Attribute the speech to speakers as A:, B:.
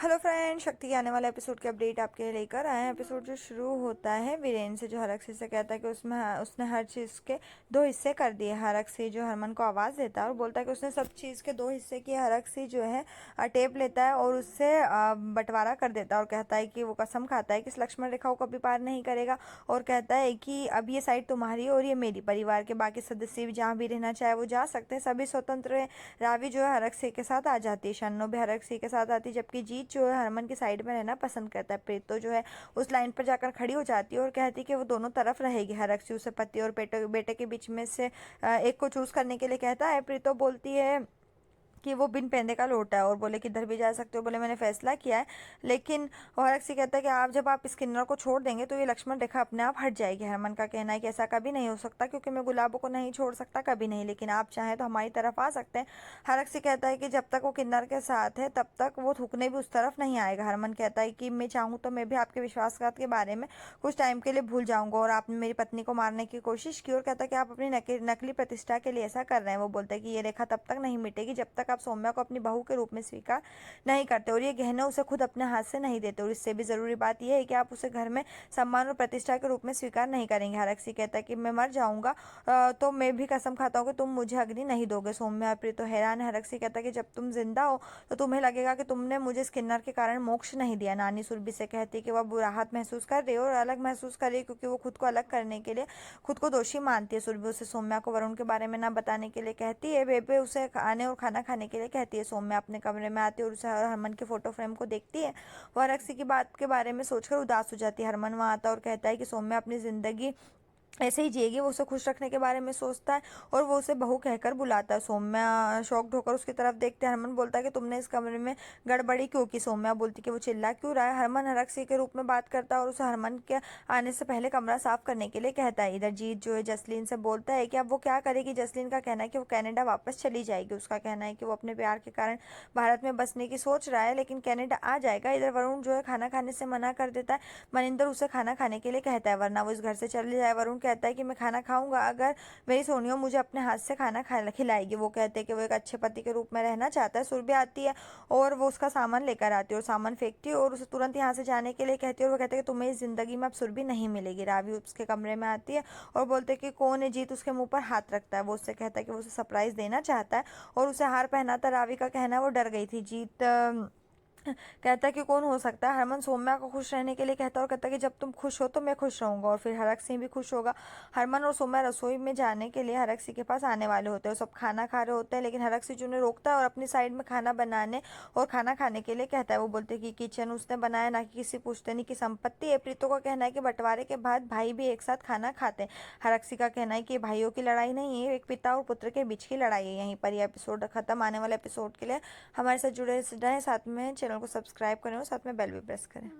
A: Hello friend, शक्ति के आने वाले एपिसोड के अपडेट आपके लिए लेकर आए हैं। एपिसोड जो शुरू होता है वीरेन से, जो हरक से कहता है कि उसने हर चीज़ के दो हिस्से कर दिए। हरक से जो हरमन को आवाज़ देता है और बोलता है कि उसने सब चीज़ के दो हिस्से किए। हरक से जो है टेप लेता है और उससे बंटवारा कर देता है और कहता है कि वो कसम खाता है कि इस लक्ष्मण रेखा को कभी पार नहीं करेगा और कहता है कि अब ये साइड तुम्हारी और ये मेरी। परिवार के बाकी सदस्य भी जहाँ भी रहना चाहे वो जा सकते हैं, सभी स्वतंत्र हैं। रावी जो है हरक सिंह के साथ आ जाती है, शन्नो भी हरक सिंह के साथ आती है, जबकि जीत जो है हरमन की साइड में रहना पसंद करता है। प्रीतो जो है उस लाइन पर जाकर खड़ी हो जाती है और कहती है कि वो दोनों तरफ रहेगी। हरक सिंह उसे पति और बेटे के बीच में से एक को चूज करने के लिए कहता है। प्रीतो बोलती है कि वो बिन पहनने का लौटा है और बोले कि इधर भी जा सकते हो। बोले मैंने फैसला किया है, लेकिन हरक सिंह कहता है कि आप जब आप इस किन्नर को छोड़ देंगे तो ये लक्ष्मण रेखा अपने आप हट जाएगी। हरमन का कहना है कि ऐसा कभी नहीं हो सकता, क्योंकि मैं गुलाबों को नहीं छोड़ सकता कभी नहीं, लेकिन आप चाहें तो हमारी तरफ आ सकते हैं। हरक सिंह कहता है कि जब तक वो किन्नर के साथ है तब तक वो थूकने भी उस तरफ नहीं आएगा। हरमन कहता है कि मैं चाहूँ तो मैं भी आपके विश्वासघात के बारे में कुछ टाइम के लिए भूल जाऊंगा और आपने मेरी पत्नी को मारने की कोशिश की, और कहता है कि आप अपनी नकली प्रतिष्ठा के लिए ऐसा कर रहे हैं। वो बोलते हैं कि ये रेखा तब तक नहीं मिटेगी जब तक आप सौम्या को अपनी बहू के रूप में स्वीकार नहीं करते और ये गहने उसे खुद अपने हाथ से नहीं देते। और इससे भी जरूरी बात यह है कि आप उसे घर में सम्मान और प्रतिष्ठा के रूप में स्वीकार नहीं करेंगे। हरक सिंह कहता है कि मैं मर जाऊंगा तो मैं भी कसम खाता हूँ कि तुम मुझे अग्नि नहीं दोगे। सौम्या और प्रीतो हैरान है। हरक सिंह कहता है कि जब तुम जिंदा हो तो तुम्हें लगेगा कि तुमने मुझे इस किन्नर के कारण मोक्ष नहीं दिया। नानी सुरभि से कहती है कि वह राहत महसूस कर रही है और अलग महसूस कर रही है, क्योंकि वो खुद को अलग करने के लिए खुद को दोषी मानती है। सुरभि उसे सौम्या को वरुण के बारे में ना बताने के लिए कहती है। बेबे उसे आने और खाना खाने के लिए कहती है। सौम्या अपने कमरे में आती है और उसे हरमन के फोटो फ्रेम को देखती है। वह रक्सी की बात के बारे में सोचकर उदास हो जाती है। हरमन वहाँ आता है और कहता है कि सौम्या अपनी जिंदगी ऐसे ही जिएगी। वो उसे खुश रखने के बारे में सोचता है और वो उसे बहू कहकर बुलाता है। सौम्या शॉक्ड होकर उसकी तरफ देखते हैं। हरमन बोलता है कि तुमने इस कमरे में गड़बड़ी क्यों की। सौम्या बोलती कि वो चिल्ला क्यों रहा है। हरमन हरक सिंह के रूप में बात करता है और उसे हरमन के आने से पहले कमरा साफ करने के लिए कहता है। इधर जीत जो है जसलीन से बोलता है कि अब वो क्या करेगी। जसलीन का कहना है कि वो कनाडा वापस चली जाएगी। उसका कहना है कि वो अपने प्यार के कारण भारत में बसने की सोच रहा है, लेकिन कनाडा आ जाएगा। इधर वरुण जो है खाना खाने से मना कर देता है। मनिंदर उसे खाना खाने के लिए कहता है, वरना वो इस घर से चले जाए। वरुण कहता है कि मैं खाना खाऊंगा अगर मेरी सोनियो मुझे अपने हाथ से खाना खिलाएगी। वो कहते हैं कि वो एक अच्छे पति के रूप में रहना चाहता है। सुरभि आती है और वो उसका सामान लेकर आती है और सामान फेंकती है और उसे तुरंत यहाँ से जाने के लिए कहती है। और वो कहते हैं कि तुम्हें इस जिंदगी में अब सुरभि नहीं मिलेगी। रावी उसके कमरे में आती है और बोलते हैं कि कौन है। जीत उसके मुंह पर हाथ रखता है। वो उससे कहता है कि वो उसे सरप्राइज देना चाहता है और उसे हार पहनाता। रावी का कहना है वो डर गई थी। जीत कहता है कि कौन हो सकता है। हरमन सौम्या को खुश रहने के लिए कहता है और कहता है कि जब तुम खुश हो तो मैं खुश रहूंगा और फिर हरक सिंह भी खुश होगा। हरमन और सौम्या रसोई में जाने के लिए हरक सिंह के पास आने वाले होते हैं। सब खाना खा रहे होते हैं, लेकिन हरक सिंह उन्हें रोकता है और अपनी साइड में खाना बनाने और खाना खाने के लिए कहता है। वो बोलते हैं कि किचन उसने बनाया, ना कि किसी पुश्तैनी की संपत्ति है। प्रीतो का कहना है कि बंटवारे के बाद भाई भी एक साथ खाना खाते हैं। हरक सिंह का कहना है कि भाइयों की लड़ाई नहीं है, एक पिता और पुत्र के बीच की लड़ाई है। यहीं पर यह एपिसोड खत्म। आने वाले एपिसोड के लिए हमारे साथ जुड़े रहें, साथ में चैनल को सब्सक्राइब करें और साथ में बेल भी प्रेस करें।